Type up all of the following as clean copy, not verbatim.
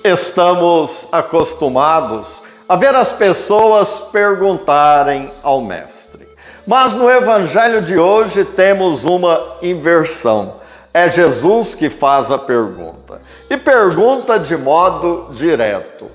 Estamos acostumados a ver as pessoas perguntarem ao Mestre. Mas no Evangelho de hoje temos uma inversão. É Jesus que faz a pergunta. E pergunta de modo direto.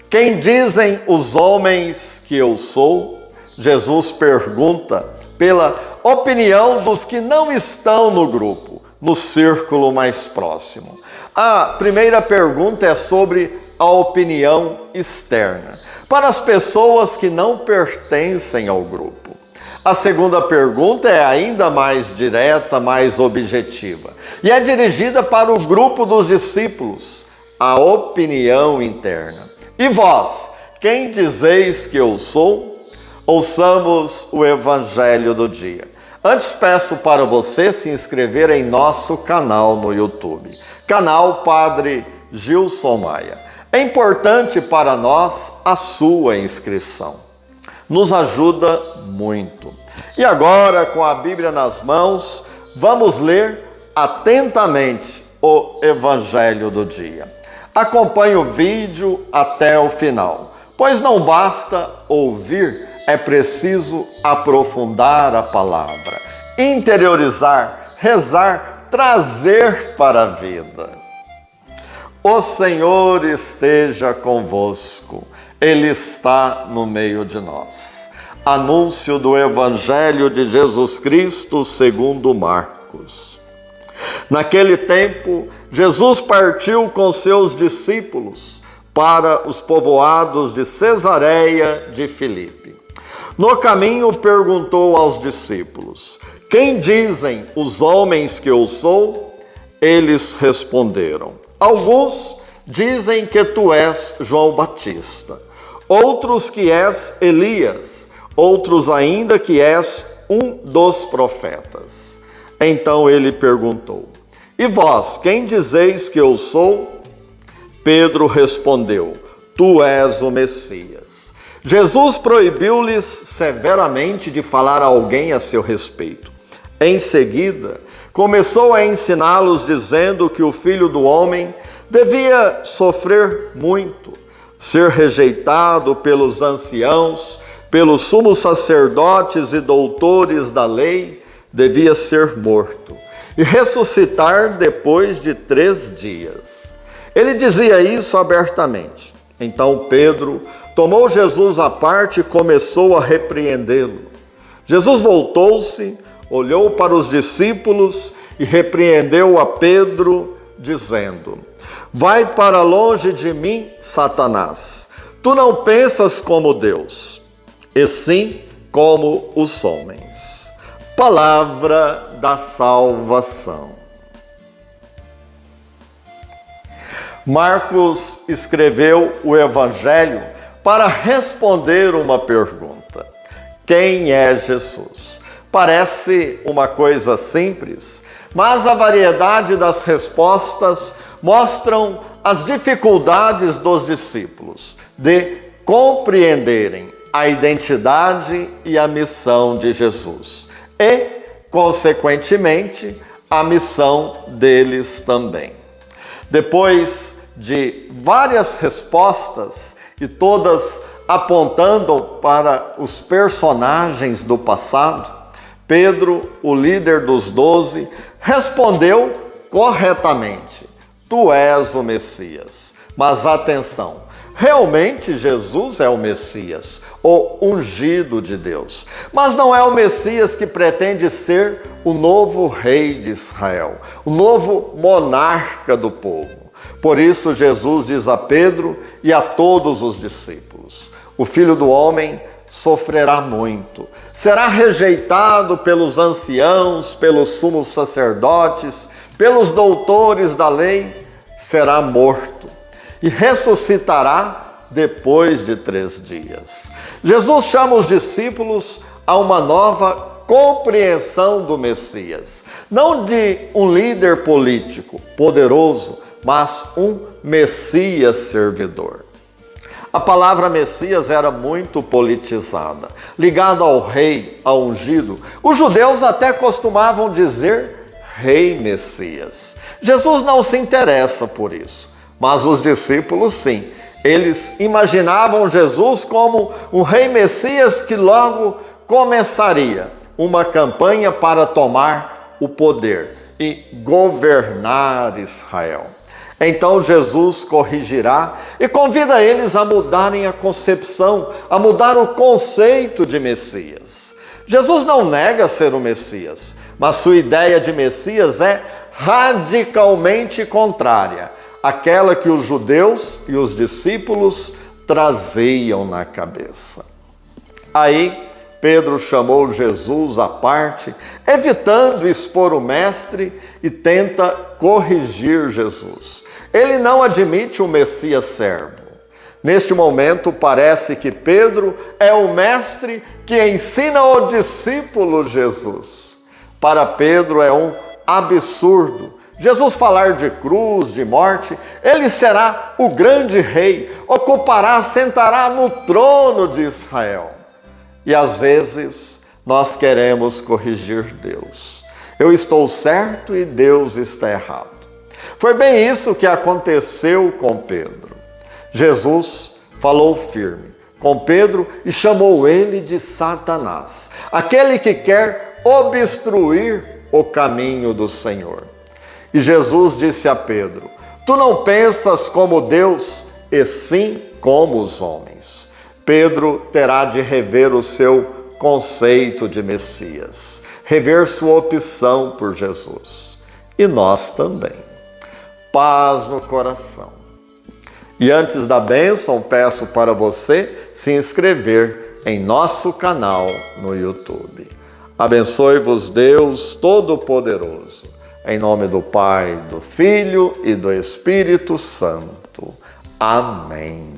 Quem dizem os homens que eu sou? Jesus pergunta pela opinião dos que não estão no grupo, no círculo mais próximo. A primeira pergunta é sobre a opinião externa, para as pessoas que não pertencem ao grupo. A segunda pergunta é ainda mais direta, mais objetiva, e é dirigida para o grupo dos discípulos, a opinião interna. E vós, quem dizeis que eu sou? Ouçamos o Evangelho do dia. Antes peço para você se inscrever em nosso canal no YouTube, canal Padre Gilson Maia. É importante para nós a sua inscrição. Nos ajuda muito. E agora, com a Bíblia nas mãos, vamos ler atentamente o Evangelho do dia. Acompanhe o vídeo até o final, pois não basta ouvir, é preciso aprofundar a palavra, interiorizar, rezar, trazer para a vida. O Senhor esteja convosco, Ele está no meio de nós. Anúncio do Evangelho de Jesus Cristo segundo Marcos. Naquele tempo, Jesus partiu com seus discípulos para os povoados de Cesareia de Filipe. No caminho perguntou aos discípulos: quem dizem os homens que eu sou? Eles responderam: alguns dizem que tu és João Batista, outros que és Elias, outros ainda que és um dos profetas. Então ele perguntou: e vós, quem dizeis que eu sou? Pedro respondeu: tu és o Messias. Jesus proibiu-lhes severamente de falar a alguém a seu respeito. Em seguida, começou a ensiná-los dizendo que o Filho do Homem devia sofrer muito, ser rejeitado pelos anciãos, pelos sumos sacerdotes e doutores da lei, devia ser morto e ressuscitar depois de 3 dias. Ele dizia isso abertamente. Então Pedro tomou Jesus à parte e começou a repreendê-lo. Jesus voltou-se, olhou para os discípulos e repreendeu a Pedro, dizendo: vai para longe de mim, Satanás. Tu não pensas como Deus, e sim como os homens. Palavra da salvação. Marcos escreveu o Evangelho para responder uma pergunta: quem é Jesus? Parece uma coisa simples, mas a variedade das respostas mostram as dificuldades dos discípulos de compreenderem a identidade e a missão de Jesus e, consequentemente, a missão deles também. Depois de várias respostas e todas apontando para os personagens do passado, Pedro, o líder dos 12, respondeu corretamente: tu és o Messias. Mas atenção, realmente Jesus é o Messias, o ungido de Deus. Mas não é o Messias que pretende ser o novo rei de Israel, o novo monarca do povo. Por isso Jesus diz a Pedro e a todos os discípulos: o Filho do Homem sofrerá muito, será rejeitado pelos anciãos, pelos sumos sacerdotes, pelos doutores da lei, será morto e ressuscitará depois de 3 dias. Jesus chama os discípulos a uma nova compreensão do Messias, não de um líder político poderoso, mas um Messias servidor. A palavra Messias era muito politizada, ligada ao rei, ao ungido. Os judeus até costumavam dizer Rei Messias. Jesus não se interessa por isso. Mas os discípulos, sim, eles imaginavam Jesus como um rei Messias que logo começaria uma campanha para tomar o poder e governar Israel. Então Jesus corrigirá e convida eles a mudarem a concepção, a mudar o conceito de Messias. Jesus não nega ser o Messias, mas sua ideia de Messias é radicalmente contrária àquela que os judeus e os discípulos traziam na cabeça. Aí Pedro chamou Jesus à parte, evitando expor o mestre, e tenta corrigir Jesus. Ele não admite o Messias servo. Neste momento, parece que Pedro é o mestre que ensina ao discípulo Jesus. Para Pedro é um absurdo Jesus falar de cruz, de morte. Ele será o grande rei, ocupará, sentará no trono de Israel. E às vezes nós queremos corrigir Deus. Eu estou certo e Deus está errado. Foi bem isso que aconteceu com Pedro. Jesus falou firme com Pedro e chamou ele de Satanás, aquele que quer obstruir o caminho do Senhor. E Jesus disse a Pedro: tu não pensas como Deus, e sim como os homens. Pedro terá de rever o seu conceito de Messias, rever sua opção por Jesus. E nós também. Paz no coração. E antes da bênção, peço para você se inscrever em nosso canal no YouTube. Abençoe-vos Deus Todo-Poderoso, em nome do Pai, do Filho e do Espírito Santo. Amém.